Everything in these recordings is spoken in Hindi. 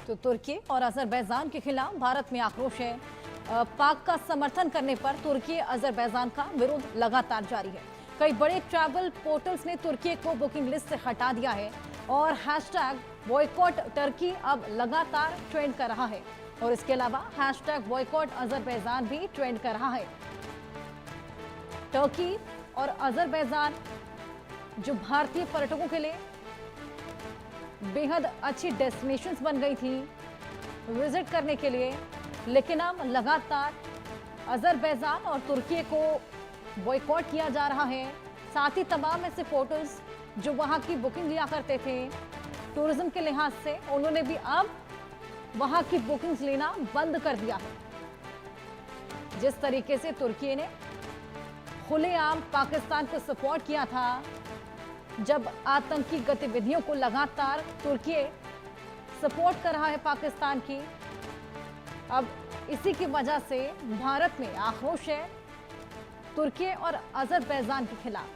तो तुर्की और अजरबैजान के खिलाफ भारत में आक्रोश है। पाक का समर्थन करने पर तुर्की अजरबैजान का विरोध लगातार जारी है। कई बड़े ट्रैवल पोर्टल्स ने तुर्की को बुकिंग लिस्ट से हटा दिया है और हैशटैग बॉयकॉट टर्की अब लगातार ट्रेंड कर रहा है। और इसके अलावा हैशटैग बॉयकॉट अजरबैजान भी ट्रेंड कर रहा है। टर्की और अजरबैजान जो भारतीय पर्यटकों के लिए बेहद अच्छी डेस्टिनेशंस बन गई थी विजिट करने के लिए, लेकिन अब लगातार अजरबैजान और तुर्की को बॉयकॉट किया जा रहा है। साथ ही तमाम ऐसे पोर्टल्स जो वहां की बुकिंग लिया करते थे टूरिज्म के लिहाज से, उन्होंने भी अब वहां की बुकिंग्स लेना बंद कर दिया है। जिस तरीके से तुर्की ने खुलेआम पाकिस्तान को सपोर्ट किया था, जब आतंकी गतिविधियों को लगातार तुर्की सपोर्ट कर रहा है पाकिस्तान की, अब इसी की वजह से भारत में आक्रोश है तुर्की और अजरबैजान के खिलाफ।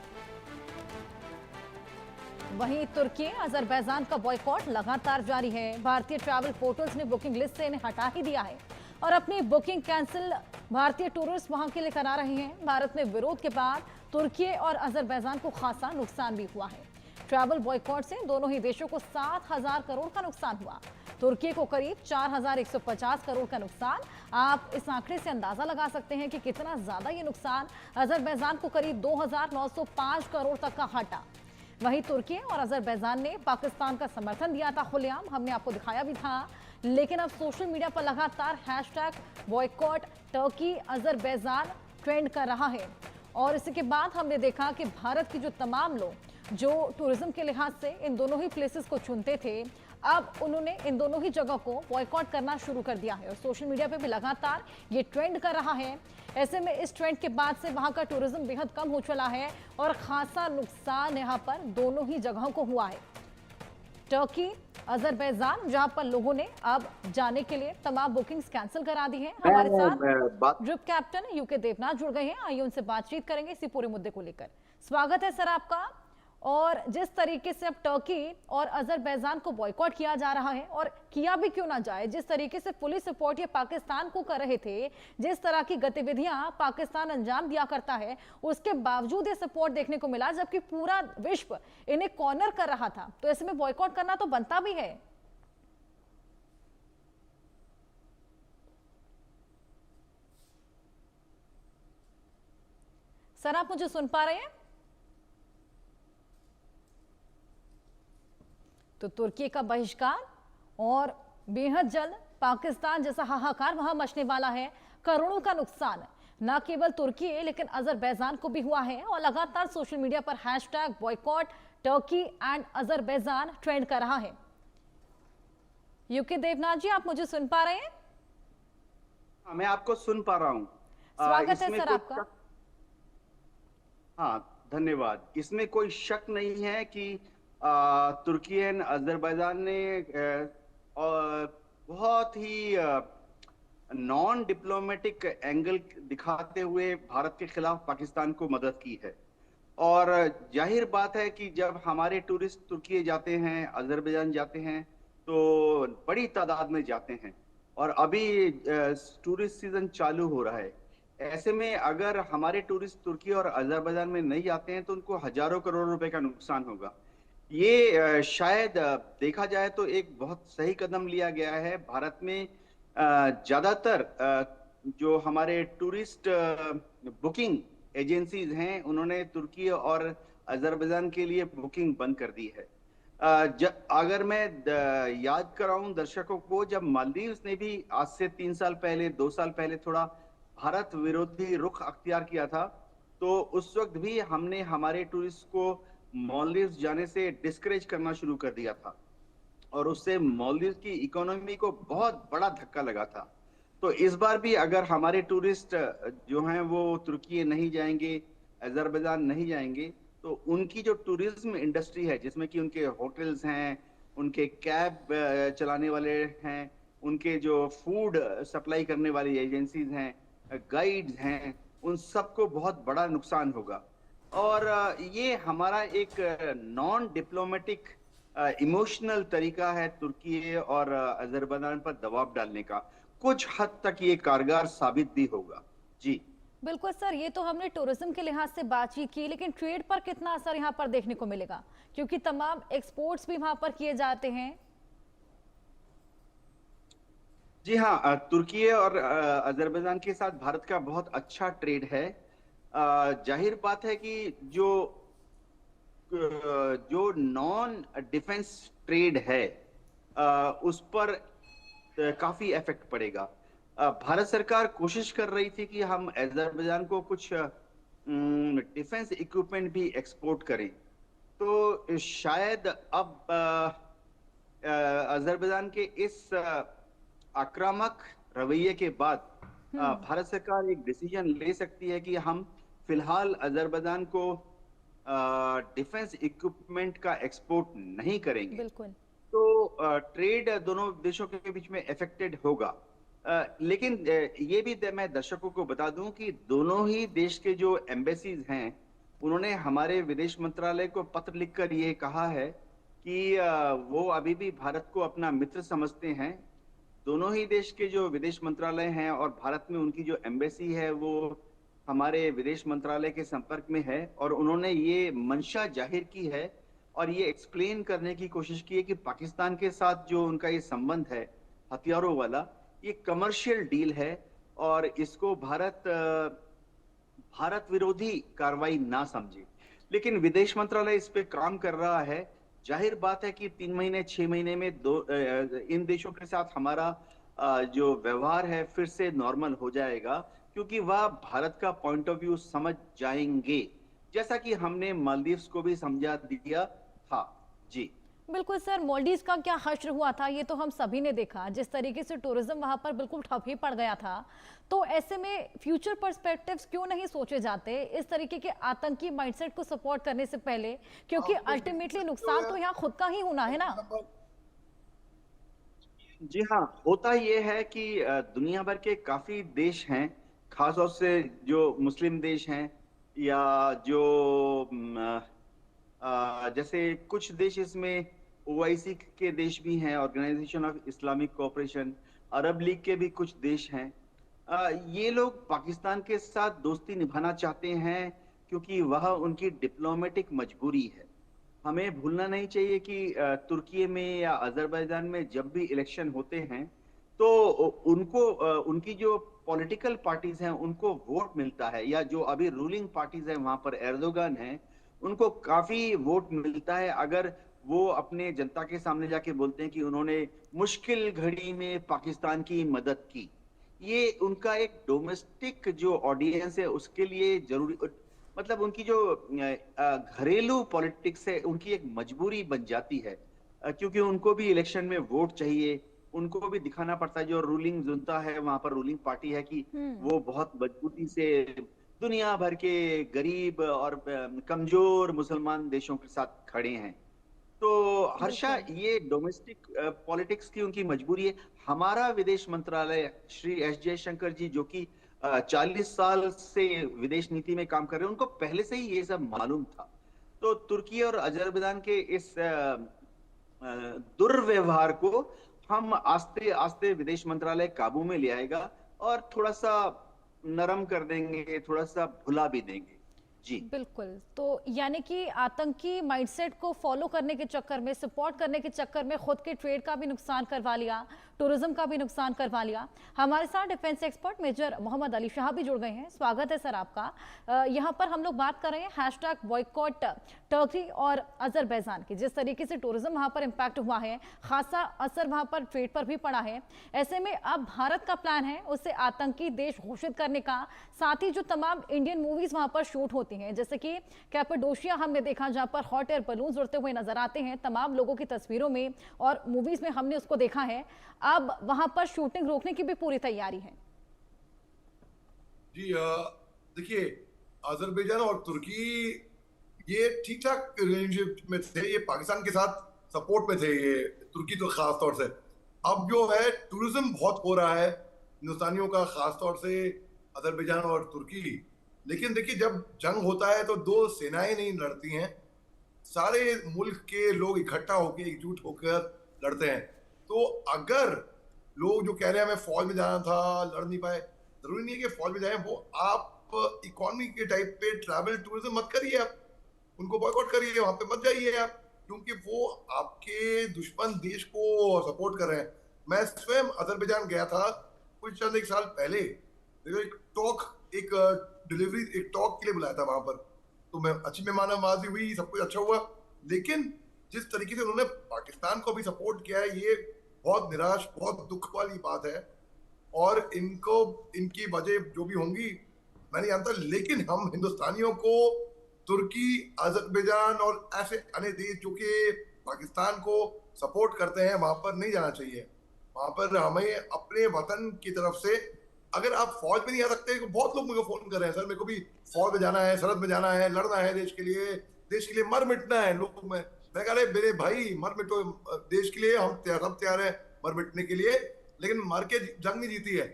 वहीं तुर्की अजरबैजान का बॉयकॉट लगातार जारी है। भारतीय ट्रैवल पोर्टल्स ने बुकिंग लिस्ट से इन्हें हटा ही दिया है और अपनी बुकिंग कैंसिल भारतीय टूरिस्ट वहां के लिए करा रहे हैं। भारत में विरोध के बाद तुर्की और अजरबैजान को खासा नुकसान भी हुआ है। ट्रैवल बॉयकॉट से दोनों ही देशों को 7,000 करोड़ का नुकसान हुआ। तुर्की को करीब 4,150 करोड़ का नुकसान। आप इस आंकड़े से अंदाजा लगा सकते हैं कि कितना ज्यादा ये नुकसान अजरबैजान को करीब 2,905 करोड़ तक का हटा। वहीं तुर्की और अजरबैजान ने पाकिस्तान का समर्थन दिया था खुलेआम, हमने आपको दिखाया भी था, लेकिन अब सोशल मीडिया पर लगातार hashtag boycott Turkey Azerbaijan trend कर रहा है। और इसी के बाद हमने देखा कि भारत के जो तमाम लोग जो टूरिज्म के लिहाज से इन दोनों ही प्लेसेस को चुनते थे, अब उन्होंने इन दोनों ही जगह को बॉयकॉट करना शुरू कर दिया है और सोशल मीडिया पे भी लगातार ये ट्रेंड कर रहा है। ऐसे में इस ट्रेंड के बाद से वहां का टूरिज्म बेहद कम हो चला है और खासा नुकसान यहाँ पर दोनों ही जगहों को हुआ है। टर्की अजरबैजान जहां पर लोगों ने अब जाने के लिए तमाम बुकिंग्स कैंसिल करा दी है। हमारे साथ ग्रुप कैप्टन यूके देवनाथ जुड़ गए हैं, आइए उनसे बातचीत करेंगे इसी पूरे मुद्दे को लेकर। स्वागत है सर आपका। और जिस तरीके से अब टर्की और अजरबैजान को बॉयकॉट किया जा रहा है, और किया भी क्यों ना जाए, जिस तरीके से पुलिस सपोर्ट ये पाकिस्तान को कर रहे थे, जिस तरह की गतिविधियां पाकिस्तान अंजाम दिया करता है, उसके बावजूद ये सपोर्ट देखने को मिला, जबकि पूरा विश्व इन्हें कॉर्नर कर रहा था। तो ऐसे में बॉयकॉट करना तो बनता भी है। सर आप मुझे सुन पा रहे हैं? तो तुर्की का बहिष्कार और बेहद जल्द पाकिस्तान जैसा हाहाकार वहां मचने वाला है। करोड़ों का नुकसान न केवल तुर्की लेकिन अजरबैजान को भी हुआ है और लगातार सोशल मीडिया पर hashtag boycott Turkey and Azerbaijan trend कर रहा है। यूके देवनाथ जी आप मुझे सुन पा रहे हैं? मैं आपको सुन पा रहा हूँ। स्वागत है सर आपका। हाँ धन्यवाद। इसमें कोई शक नहीं है कि तुर्की एंड अजरबैजान ने बहुत ही नॉन डिप्लोमेटिक एंगल दिखाते हुए भारत के खिलाफ पाकिस्तान को मदद की है। और जाहिर बात है कि जब हमारे टूरिस्ट तुर्की जाते हैं, अजरबैजान जाते हैं, तो बड़ी तादाद में जाते हैं और अभी टूरिस्ट सीजन चालू हो रहा है। ऐसे में अगर हमारे टूरिस्ट तुर्की और अजरबैजान में नहीं जाते हैं तो उनको हजारों करोड़ रुपए का नुकसान होगा। ये शायद देखा जाए तो एक बहुत सही कदम लिया गया है। भारत में ज्यादातर जो हमारे टूरिस्ट बुकिंग एजेंसीज हैं, उन्होंने तुर्की और अजरबैजान के लिए बुकिंग बंद कर दी है। अगर मैं याद कराऊं दर्शकों को, जब मालदीव्स ने भी आज से 3 साल पहले, 2 साल पहले थोड़ा भारत विरोधी रुख अख्तियार किया था, तो उस वक्त भी हमने हमारे टूरिस्ट को मालदीव्स जाने से डिस्करेज करना शुरू कर दिया था और उससे मालदीव्स की इकोनॉमी को बहुत बड़ा धक्का लगा था। तो इस बार भी अगर हमारे टूरिस्ट जो हैं वो तुर्की नहीं जाएंगे, अजरबैजान नहीं जाएंगे, तो उनकी जो टूरिज्म इंडस्ट्री है, जिसमें कि उनके होटल्स हैं, उनके कैब चलाने वाले हैं, उनके जो फूड सप्लाई करने वाली एजेंसीज हैं, गाइड्स हैं, उन सबको बहुत बड़ा नुकसान होगा। और ये हमारा एक नॉन डिप्लोमेटिक इमोशनल तरीका है तुर्की और अजरबैजान पर दबाव डालने का, कुछ हद तक ये कारगर साबित भी होगा। जी। बिल्कुल सर, ये तो हमने टूरिज्म के लिहाज से बातचीत की, लेकिन ट्रेड पर कितना असर यहाँ पर देखने को मिलेगा, क्योंकि तमाम एक्सपोर्ट्स भी वहां पर किए जाते हैं। जी हाँ, तुर्की और अजरबैजान के साथ भारत का बहुत अच्छा ट्रेड है। जाहिर बात है कि जो नॉन डिफेंस ट्रेड है, उस पर काफी इफेक्ट पड़ेगा। भारत सरकार कोशिश कर रही थी कि हम अजरबैजान को कुछ डिफेंस इक्विपमेंट भी एक्सपोर्ट करें। तो शायद अब अजरबैजान के इस आक्रामक रवैये के बाद भारत सरकार एक डिसीजन ले सकती है कि हम फिलहाल अजरबैजान को डिफेंस इक्विपमेंट का एक्सपोर्ट नहीं करेंगे। बिल्कुल। तो ट्रेड दोनों देशों के बीच में इफेक्टेड होगा। लेकिन ये भी मैं दर्शकों को बता दूं कि दोनों ही देश के जो एम्बेसीज हैं, उन्होंने हमारे विदेश मंत्रालय को पत्र लिखकर ये कहा है कि वो अभी भी भारत को अपना मित्र समझते हैं। दोनों ही देश के जो विदेश मंत्रालय हैं और भारत में उनकी जो एम्बेसी है, वो हमारे विदेश मंत्रालय के संपर्क में है और उन्होंने ये मंशा जाहिर की है और ये एक्सप्लेन करने की कोशिश की है कि पाकिस्तान के साथ जो उनका ये संबंध है हथियारों वाला, ये कमर्शियल डील है और इसको भारत विरोधी कार्रवाई ना समझे। लेकिन विदेश मंत्रालय इस पे काम कर रहा है। जाहिर बात है कि 3 महीने 6 महीने में इन देशों के साथ हमारा जो व्यवहार है फिर से नॉर्मल हो जाएगा, क्योंकि वह भारत का पॉइंट ऑफ व्यू समझ जाएंगे, जैसा कि हमने मालदीव्स को भी समझा दिया था। जी। बिल्कुल सर, मालदीव्स का क्या हश्र हुआ था ये तो हम सभी ने देखा, जिस तरीके से टूरिज्म वहां पर बिल्कुल ठप ही पड़ गया था। तो ऐसे में फ्यूचर पर्सपेक्टिव्स क्यों नहीं सोचे जाते इस तरीके के आतंकी माइंडसेट को सपोर्ट करने से पहले, क्योंकि अल्टीमेटली नुकसान तो यहाँ खुद का ही होना है ना। जी हाँ, होता ये है कि दुनिया भर के काफी देश हैं, खासतौर से जो मुस्लिम देश हैं या जो जैसे कुछ देश इसमें ओआईसी के देश भी हैं, Organisation of Islamic Cooperation, Arab League के भी कुछ देश हैं। ये लोग पाकिस्तान के साथ दोस्ती निभाना चाहते हैं क्योंकि वह उनकी डिप्लोमेटिक मजबूरी है। हमें भूलना नहीं चाहिए कि तुर्की में या अजरबैजान में जब भी इलेक्शन होते हैं तो उनकी जो पॉलिटिकल पार्टीज हैं उनको वोट मिलता है, या जो अभी रूलिंग पार्टीज हैं वहां पर एर्दोगान है, उनको काफी वोट मिलता है अगर वो अपने जनता के सामने जाके बोलते हैं कि उन्होंने मुश्किल घड़ी में पाकिस्तान की मदद की। ये उनका एक डोमेस्टिक जो ऑडियंस है उसके लिए जरूरी, मतलब उनकी जो घरेलू पॉलिटिक्स है उनकी एक मजबूरी बन जाती है, क्योंकि उनको भी इलेक्शन में वोट चाहिए, उनको भी दिखाना पड़ता है जो रूलिंग जुनता है वहां पर, रूलिंग पार्टी है, कि वो बहुत मजबूती से दुनिया भर के गरीब और कमजोर मुसलमान देशों के साथ खड़े हैं। तो हर्षा, बिल्कुल। ये डोमेस्टिक पॉलिटिक्स की उनकी मजबूरी है। हमारा विदेश मंत्रालय, श्री एस जयशंकर जी, जो कि 40 साल से विदेश नीति में काम कर रहे हैं, उनको पहले से ही ये सब मालूम था। तो तुर्की और अजरबैजान के इस दुर्व्यवहार को हम आस्ते आस्ते विदेश मंत्रालय काबू में ले आएगा और थोड़ा सा नरम कर देंगे, थोड़ा सा भुला भी देंगे। जी। बिल्कुल, तो यानी कि आतंकी माइंडसेट को फॉलो करने के चक्कर में, सपोर्ट करने के चक्कर में खुद के ट्रेड का भी नुकसान करवा लिया, टूरिज्म का भी नुकसान करवा लिया। हमारे साथ defence expert major Mohammad Ali Shah भी जुड़ गए हैं। स्वागत है सर आपका। यहाँ पर हम लोग बात कर रहे हैं हैशटैग बॉयकॉट टर्की और अजरबैजान की। जिस तरीके से टूरिज्म वहाँ पर इम्पैक्ट हुआ है, खासा असर वहाँ पर ट्रेड पर भी पड़ा है। ऐसे में अब भारत का प्लान है उसे आतंकी देश घोषित करने का, साथ ही जो तमाम इंडियन मूवीज वहाँ पर शूट होती हैं, जैसे कि कैपेडोशिया हमने देखा जहाँ पर हॉट एयर बलून्स उड़ते हुए नजर आते हैं तमाम लोगों की तस्वीरों में और मूवीज में हमने उसको देखा है। अब वहां पर शूटिंग रोकने की भी पूरी तैयारी है। जी, देखिए, अजरबैजान और तुर्की ये ठीक ठाक रिलेशनशिप में थे, ये पाकिस्तान के साथ सपोर्ट में थे, ये तुर्की तो खास तौर से। अब जो है टूरिज्म बहुत हो रहा है हिंदुस्तानियों का, खास तौर से अजरबैजान और तुर्की। लेकिन देखिए, जब जंग होता है तो दो सेनाएं नहीं लड़ती हैं, सारे मुल्क के लोग इकट्ठा होकर एकजुट होकर लड़ते हैं। तो अगर लोग जो कह रहे हैं हमें फौज में जाना था, लड़ नहीं पाए, जरूरी नहीं है कि फौज में जाए। वो आप इकोनॉमी के टाइप पे ट्रैवल टूरिज्म मत करिए, आप उनको बॉयकॉट करिए, वहां पे मत जाइए आप, क्योंकि वो आपके दुश्मन देश को सपोर्ट कर रहे हैं। मैं स्वयं अजरबैजान गया था कुछ चंद एक साल पहले, एक टॉक, एक डिलीवरी, एक टॉक के लिए बुलाया था वहां पर। तो मैं अच्छी मेहमान नवाजी हुई, सब कुछ अच्छा हुआ, लेकिन जिस तरीके से उन्होंने पाकिस्तान को भी सपोर्ट किया है, ये बहुत निराश, बहुत दुख वाली बात है। और इनको, इनकी वजह जो भी होंगी मैं नहीं जानता, लेकिन हम हिंदुस्तानियों को तुर्की, अजरबैजान और ऐसे अन्य देश जो कि पाकिस्तान को सपोर्ट करते हैं वहां पर नहीं जाना चाहिए। वहां पर हमें अपने वतन की तरफ से, अगर आप फौज में नहीं आ सकते, तो बहुत लोग मुझे फोन कर रहे हैं, सर मेरे को भी फौज में जाना है, सरहद में जाना है, लड़ना है देश के लिए मर मिटना है लोग में। मैं कह रहे मेरे भाई, मर मिटो देश के लिए, हम सब तैयार है मर मिटने के लिए, लेकिन मर के जंग नहीं जीती है।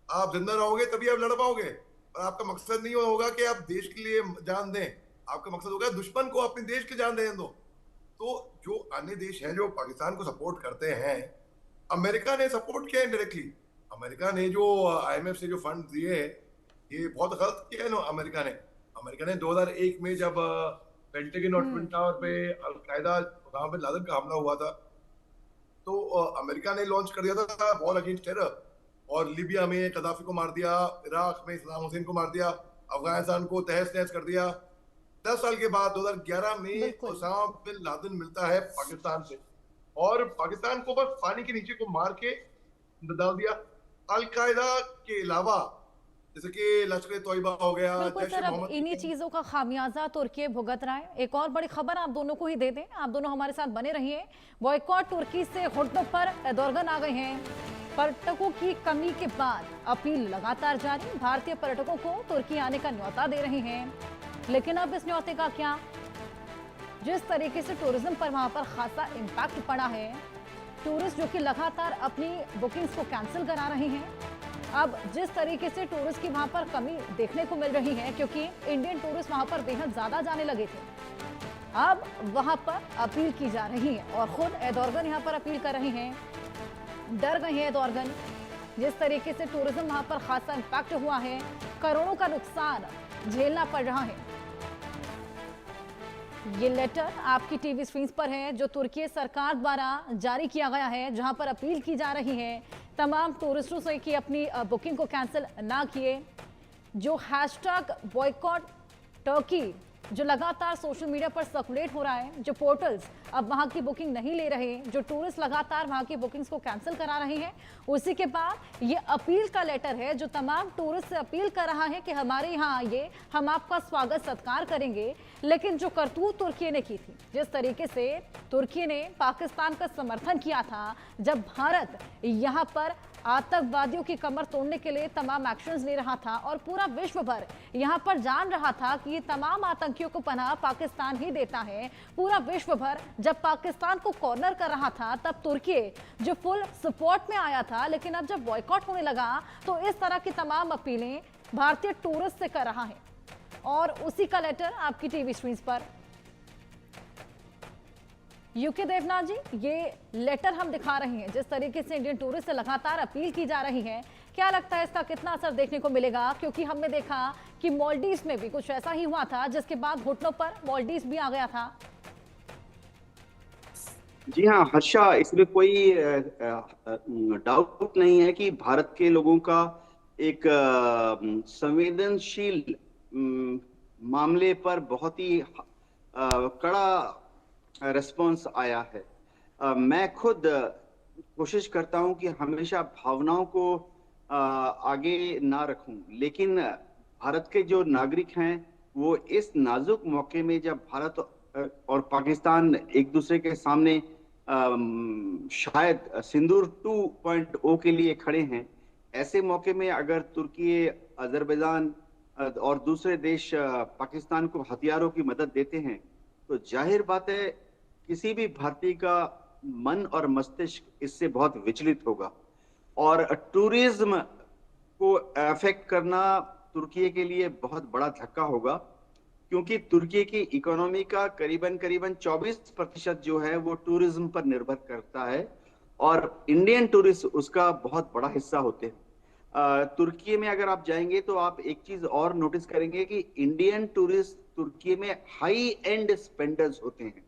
आप जिंदा रहोगे तभी आप लड़ पाओगे, और आपका मकसद नहीं होगा कि आप देश के लिए जान दें, आपका मकसद होगा दुश्मन को अपने देश के जान देने दो। तो जो अन्य देश हैं जो पाकिस्तान को सपोर्ट करते हैं, अमेरिका ने सपोर्ट किया इंडायरेक्टली। अमेरिका ने जो IMF से जो फंड दिए, ये बहुत गलत किया है ना अमेरिका ने 2001 में जब पेंटागन और ट्विन टावर पे अलकायदा उसामा बिन लादेन का हमला हुआ था, तो अमेरिका ने लॉन्च कर दिया था वॉर अगेंस्ट टेरर, और लीबिया में कदाफी को मार दिया, इराक में सद्दाम हुसैन को मार दिया, अफगानिस्तान को तहस नहस कर दिया। 10 साल के बाद 2011 में उसामा बिन लादेन मिलता है पाकिस्तान से, और पाकिस्तान को बस पानी के नीचे को मार के डाल दिया। अलकायदा के अलावा जैसे कि लश्कर तोयबा हो गया, बिल्कुल सर, अब इन्हीं चीजों का खामियाजा तुर्की भुगत रहा है। एक और बड़ी खबर आप दोनों को ही दे दें, आप दोनों हमारे साथ बने रहिए। बॉयकॉट तुर्की से घुटनों पर एर्दोगन आ गए हैं। पर्यटकों की कमी के बाद अपील लगातार जारी, भारतीय पर्यटकों को तुर्की आने का न्योता दे रहे हैं, लेकिन अब इस न्योते का क्या? जिस तरीके से टूरिज्म पर वहां पर खासा इम्पैक्ट पड़ा है, टूरिस्ट जो कि लगातार अपनी बुकिंग्स को कैंसिल करा रहे हैं, अब जिस तरीके से टूरिस्ट की वहां पर कमी देखने को मिल रही है, क्योंकि इंडियन टूरिस्ट वहां पर बेहद ज्यादा जाने लगे थे, अब वहां पर अपील की जा रही है और खुद एर्दोगन यहां पर अपील कर रहे हैं। डर गए हैं एर्दोगन, जिस तरीके से टूरिज्म वहां पर खासा इम्पैक्ट हुआ है, करोड़ों का नुकसान झेलना पड़ रहा है। ये लेटर आपकी टीवी स्क्रीन पर है, जो तुर्की सरकार द्वारा जारी किया गया है, जहां पर अपील की जा रही है तमाम टूरिस्टों से कि अपनी बुकिंग को कैंसिल ना किए। जो हैशटैग बॉयकॉट टर्की जो लगातार सोशल मीडिया पर सर्कुलेट हो रहा है, जो पोर्टल्स अब वहां की बुकिंग नहीं ले रहे, जो टूरिस्ट लगातार वहां की बुकिंग्स को कैंसिल करा रहे हैं, उसी के बाद ये अपील का लेटर है जो तमाम टूरिस्ट से अपील कर रहा है कि हमारे यहाँ आइए, हम आपका स्वागत सत्कार करेंगे। लेकिन जो करतूत तुर्की ने की थी, जिस तरीके से तुर्की ने पाकिस्तान का समर्थन किया था जब भारत यहाँ पर आतंकवादियों की कमर तोड़ने के लिए तमाम एक्शंस ले रहा था, और पूरा विश्व भर यहाँ पर जान रहा था कि ये तमाम आतंकियों को पनाह पाकिस्तान ही देता है। पूरा विश्व भर जब पाकिस्तान को कॉर्नर कर रहा था, तब तुर्की जो फुल सपोर्ट में आया था, लेकिन अब जब बॉयकॉट होने लगा तो इस तरह की तमाम अपीलें भारतीय टूरिस्ट से कर रहा है। और उसी का लेटर आपकी टीवी स्क्रीन पर। यूके देवनाथ जी, ये लेटर हम दिखा रहे हैं, जिस तरीके से इंडियन टूरिस्ट से लगातार अपील की जा रही है, क्या लगता है इसका कितना असर देखने को मिलेगा? क्योंकि हमने देखा कि मालदीव्स में भी कुछ ऐसा ही हुआ था, जिसके बाद घुटनों पर मालदीव्स भी आ गया था। जी हाँ हर्षा, इसमें कोई डाउट नहीं है कि भारत के लोगों का एक संवेदनशील मामले पर बहुत ही कड़ा रिस्पॉन्स आया है। मैं खुद कोशिश करता हूं कि हमेशा भावनाओं को आगे ना रखूं, लेकिन भारत के जो नागरिक हैं वो इस नाजुक मौके में, जब भारत और पाकिस्तान एक दूसरे के सामने शायद सिंदूर 2.0 के लिए खड़े हैं, ऐसे मौके में अगर तुर्की, अजरबैजान और दूसरे देश पाकिस्तान को हथियारों की मदद देते हैं, तो जाहिर बात है किसी भी भारतीय का मन और मस्तिष्क इससे बहुत विचलित होगा, और टूरिज्म को अफेक्ट करना तुर्की के लिए बहुत बड़ा धक्का होगा। क्योंकि तुर्की की इकोनॉमी का करीबन करीबन 24% जो है वो टूरिज्म पर निर्भर करता है, और इंडियन टूरिस्ट उसका बहुत बड़ा हिस्सा होते हैं। तुर्की में अगर आप जाएंगे तो आप एक चीज और नोटिस करेंगे कि इंडियन टूरिस्ट तुर्की में हाई एंड स्पेंडर्स होते हैं।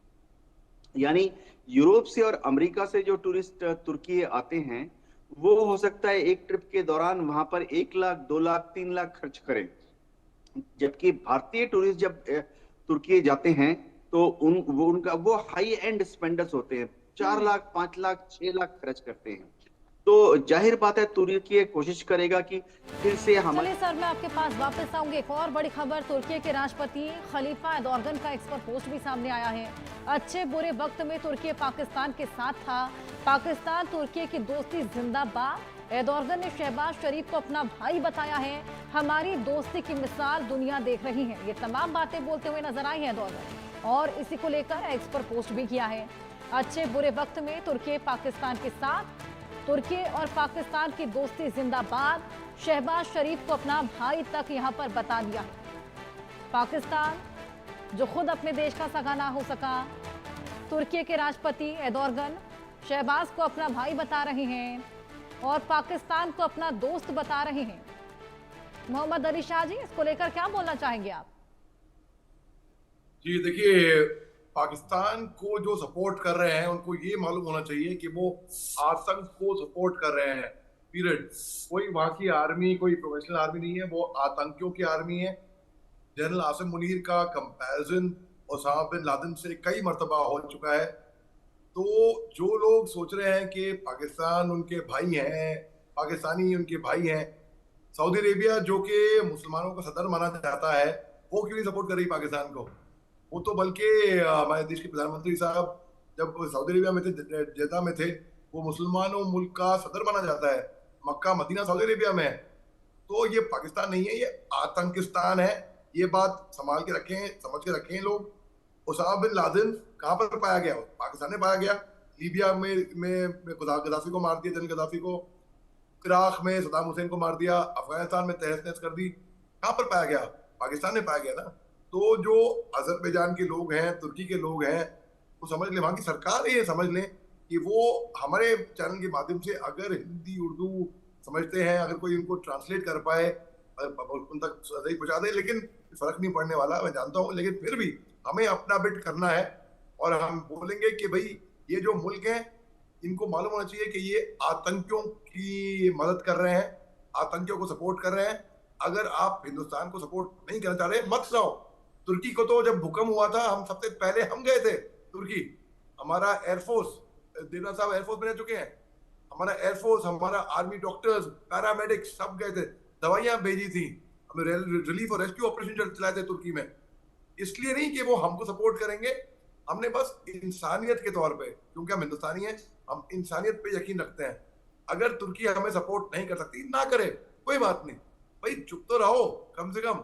यानी यूरोप से और अमेरिका से जो टूरिस्ट तुर्की आते हैं, वो हो सकता है एक ट्रिप के दौरान वहां पर 1 लाख, 2 लाख, 3 लाख खर्च करें। जबकि भारतीय टूरिस्ट जब तुर्की जाते हैं तो वो हाई एंड स्पेंडर्स होते हैं, 4 लाख, 5 लाख, 6 लाख खर्च करते हैं। तो जाहिर बात है तुर्की कोशिश करेगा कि फिर से हमारे। चलिए सर, मैं आपके पास वापस आऊंगी। एक और बड़ी खबर, तुर्की के राष्ट्रपति खलीफा एर्दोगन का एक्सपर्ट पोस्ट भी सामने आया है। अच्छे बुरे वक्त में तुर्की पाकिस्तान के साथ था, पाकिस्तान तुर्की की दोस्ती जिंदाबाद। एर्दोगन ने शहबाज शरीफ को अपना भाई बताया है, हमारी दोस्ती की मिसाल दुनिया देख रही है। ये तमाम बातें बोलते हुए नजर आई है एर्दोगन, और इसी को लेकर एक्सपर्ट पोस्ट भी किया है। अच्छे बुरे वक्त में तुर्की पाकिस्तान के साथ, तुर्की और पाकिस्तान की दोस्ती जिंदाबाद। शहबाज शरीफ को अपना भाई तक यहां पर बता दिया। पाकिस्तान जो खुद अपने देश का सगा ना हो सका, तुर्की के राष्ट्रपति एर्दोगन शहबाज को अपना भाई बता रहे हैं और पाकिस्तान को अपना दोस्त बता रहे हैं। मोहम्मद अली शाह जी, इसको लेकर क्या बोलना चाहेंगे आप? जी देखिए, पाकिस्तान को जो सपोर्ट कर रहे हैं उनको ये मालूम होना चाहिए कि वो आतंक को सपोर्ट कर रहे हैं, पीरियड। कोई वहां की आर्मी कोई प्रोफेशनल आर्मी नहीं है, वो आतंकियों की आर्मी है। जनरल आसिम मुनीर का कंपैरिजन ओसामा बिन लादेन से कई मर्तबा हो चुका है। तो जो लोग सोच रहे हैं कि पाकिस्तान उनके भाई हैं, पाकिस्तानी उनके भाई हैं, सऊदी अरेबिया जो कि मुसलमानों का सदर माना जाता है, वो क्यों नहीं सपोर्ट कर रही पाकिस्तान को? वो तो बल्कि हमारे देश के प्रधानमंत्री साहब जब सऊदी अरेबिया में थे, जेदा में थे, वो मुसलमानों मुल्क का सदर माना जाता है। मक्का मदीना सऊदी अरेबिया में है। तो ये पाकिस्तान नहीं है, ये आतंकिस्तान है। ये बात संभाल के रखें, समझ के रखें लोग। ओसामा बिन लादेन कहाँ पर पाया गया? पाकिस्तान में पाया गया। लीबिया में गद्दाफी को मार दिया, जनरल गद्दाफी को। इराक में सद्दाम हुसैन को मार दिया। अफगानिस्तान में तहस नहस कर दी। कहाँ पर पाया गया? पाकिस्तान में पाया गया ना। तो जो अजरबैजान के लोग हैं, तुर्की के लोग हैं, वो समझ लें, वहां की सरकार ये समझ लें कि वो हमारे चैनल के माध्यम से अगर हिंदी उर्दू समझते हैं, अगर कोई उनको ट्रांसलेट कर पाए, उन तक सही पहुंचा दे। लेकिन फर्क नहीं पड़ने वाला, मैं जानता हूँ। लेकिन फिर भी हमें अपना बिट करना है और हम बोलेंगे कि भाई ये जो मुल्क है, इनको मालूम होना चाहिए कि ये आतंकियों की मदद कर रहे हैं, आतंकियों को सपोर्ट कर रहे हैं। अगर आप हिंदुस्तान को सपोर्ट नहीं करना चाह रहे, मत जाओ। तुर्की को तो जब भूकंप हुआ था, हम सबसे पहले हम गए थे तुर्की। हमारा एयरफोर्स, देवनाथ साहब एयरफोर्स में रह चुके हैं। हमारा एयरफोर्स, हमारा आर्मी, डॉक्टर्स, पैरामेडिक्स सब गए थे, दवाइयां भेजी थी, हमें रिलीफ और रेस्क्यू ऑपरेशन चलाए थे तुर्की में। इसलिए नहीं कि वो हमको सपोर्ट करेंगे, हमने बस इंसानियत के तौर पे, क्योंकि हम हिंदुस्तानी हैं, हम इंसानियत पे यकीन रखते हैं। अगर तुर्की हमें सपोर्ट नहीं कर सकती, ना करे, कोई बात नहीं भाई, चुप तो रहो, कम से कम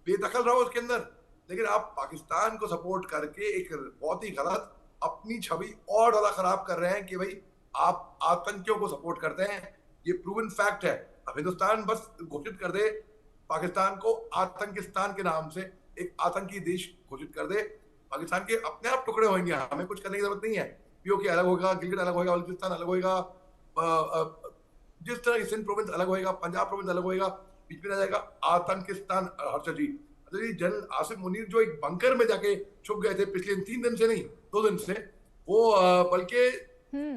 बेदखल रहो उसके अंदर। लेकिन आप पाकिस्तान को सपोर्ट करके एक बहुत ही गलत अपनी छवि और ज्यादा खराब कर रहे हैं कि भाई आप आतंकियों को सपोर्ट करते हैं। ये प्रूवन फैक्ट है। अब हिंदुस्तान बस घोषित कर दे पाकिस्तान को आतंकिस्तान के नाम से, एक आतंकी देश घोषित कर दे, पाकिस्तान के अपने आप टुकड़े होंगे, हमें कुछ करने की जरूरत नहीं है। पीओके अलग होगा, गिलगित अलग होगा, बलूचिस्तान अलग होगा, जिस तरह की सिंध प्रोविंस अलग होगा, पंजाब प्रोविंस अलग होगा, बीच में रह जाएगा आतंकिस्तान। हर्षद जी, जनरल आसिम मुनीर जो एक बंकर में जाके छुप गए थे पिछले 3 दिन से, नहीं 2 दिन से, वो बल्कि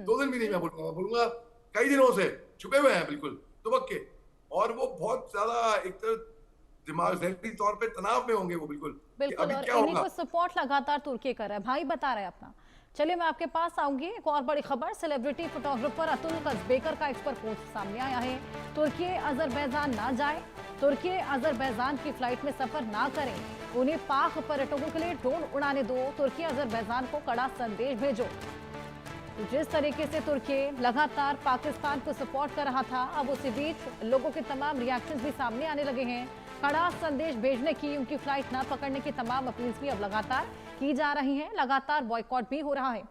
2 दिन भी नहीं, मैं बोलूंगा कई दिनों से छुपे हुए हैं बिल्कुल दुबक के। और वो बहुत ज्यादा एक तो दिमाग जहनी तौर पे तनाव में होंगे वो बिल्कुल। बिल्कुल, और इन्हीं को सपोर्ट लगातार तुर्की कर रहा है, भाई बता रहा है अपना। चलिए मैं आपके पास आऊंगी। एक और बड़ी खबर, सेलिब्रिटी फोटोग्राफर अतुल कज़बेकर का एक्सपर्ट पोस्ट सामने आया है। तुर्की अजरबैजान ना जाए, तुर्की अजरबैजान की फ्लाइट में सफर ना करें, उन्हें पाक पर्यटकों के लिए ड्रोन उड़ाने दो, तुर्की अजरबैजान को कड़ा संदेश भेजो। जिस तरीके से तुर्की लगातार पाकिस्तान को सपोर्ट कर रहा था, अब उसी बीच लोगों के तमाम रिएक्शंस भी सामने आने लगे हैं। कड़ा संदेश भेजने की, उनकी फ्लाइट ना पकड़ने की तमाम अपील्स भी अब लगातार की जा रही हैं, लगातार बॉयकॉट भी हो रहा है।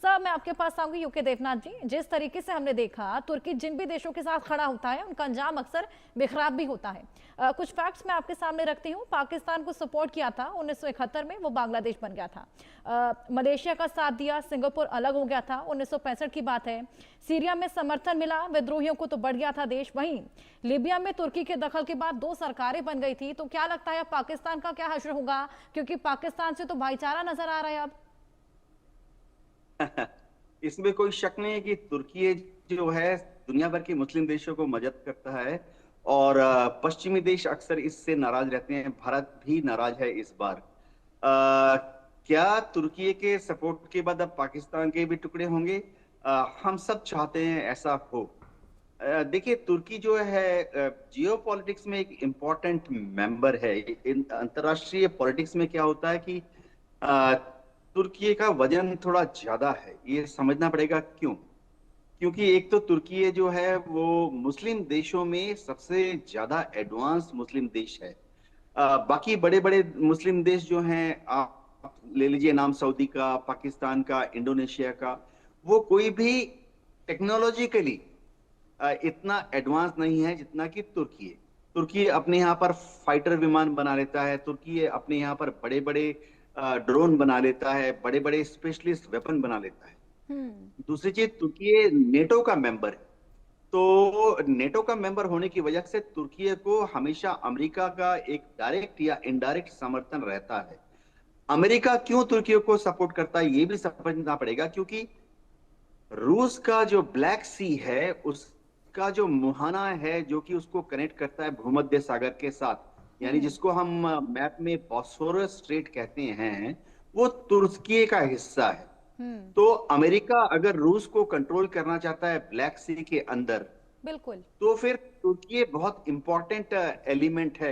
सर मैं आपके पास आऊंगी यूके देवनाथ जी। जिस तरीके से हमने देखा तुर्की जिन भी देशों के साथ खड़ा होता है उनका अंजाम अक्सर बेखराब भी होता है। कुछ फैक्ट्स मैं आपके सामने रखती हूँ। पाकिस्तान को सपोर्ट किया था 1971 में, वो बांग्लादेश बन गया था। मलेशिया का साथ दिया, सिंगापुर अलग हो गया था, 1965 की बात है। सीरिया में समर्थन मिला विद्रोहियों को तो बढ़ गया था देश। वहीं लीबिया में तुर्की के दखल के बाद 2 सरकारें बन गई थी। तो क्या लगता है पाकिस्तान का क्या हश्र होगा, क्योंकि पाकिस्तान से तो भाईचारा नजर आ रहा है अब। इसमें कोई शक नहीं है कि तुर्की जो है दुनिया भर के मुस्लिम देशों को मदद करता है और पश्चिमी देश अक्सर इससे नाराज रहते हैं। भारत भी नाराज है इस बार। क्या तुर्की के सपोर्ट के बाद अब पाकिस्तान के भी टुकड़े होंगे? हम सब चाहते हैं ऐसा हो। देखिए, तुर्की जो है जियो पॉलिटिक्स में एक इम्पोर्टेंट मेंबर है। अंतरराष्ट्रीय पॉलिटिक्स में क्या होता है कि तुर्की का वजन थोड़ा ज्यादा है। ये समझना पड़ेगा क्यों। क्योंकि एक तो तुर्की जो है वो मुस्लिम देशों में सबसे ज्यादा एडवांस मुस्लिम देश है। बाकी बड़े बड़े मुस्लिम देश जो हैं, आप ले लीजिए नाम सऊदी का, पाकिस्तान का, इंडोनेशिया का, वो कोई भी टेक्नोलॉजिकली इतना एडवांस नहीं है जितना कि तुर्की है। तुर्की अपने यहाँ पर फाइटर विमान बना लेता है, तुर्की अपने यहाँ पर बड़े बड़े ड्रोन बना लेता है, बड़े बड़े स्पेशलिस्ट वेपन बना लेता है। दूसरी चीज, तुर्की नेटो का मेंबर है। तो नेटो का मेंबर होने की वजह से तुर्की को हमेशा अमेरिका का एक डायरेक्ट या इनडायरेक्ट समर्थन रहता है। अमेरिका क्यों तुर्की को सपोर्ट करता है ये भी समझना पड़ेगा, क्योंकि रूस का जो ब्लैक सी है उसका जो मुहाना है जो कि उसको कनेक्ट करता है भूमध्य सागर के साथ, यानी जिसको हम मैप में बॉस्फोरस स्ट्रेट कहते हैं, वो तुर्की का हिस्सा है। तो अमेरिका अगर रूस को कंट्रोल करना चाहता है ब्लैक सी के अंदर, बिल्कुल, तो फिर तुर्की बहुत इंपॉर्टेंट एलिमेंट है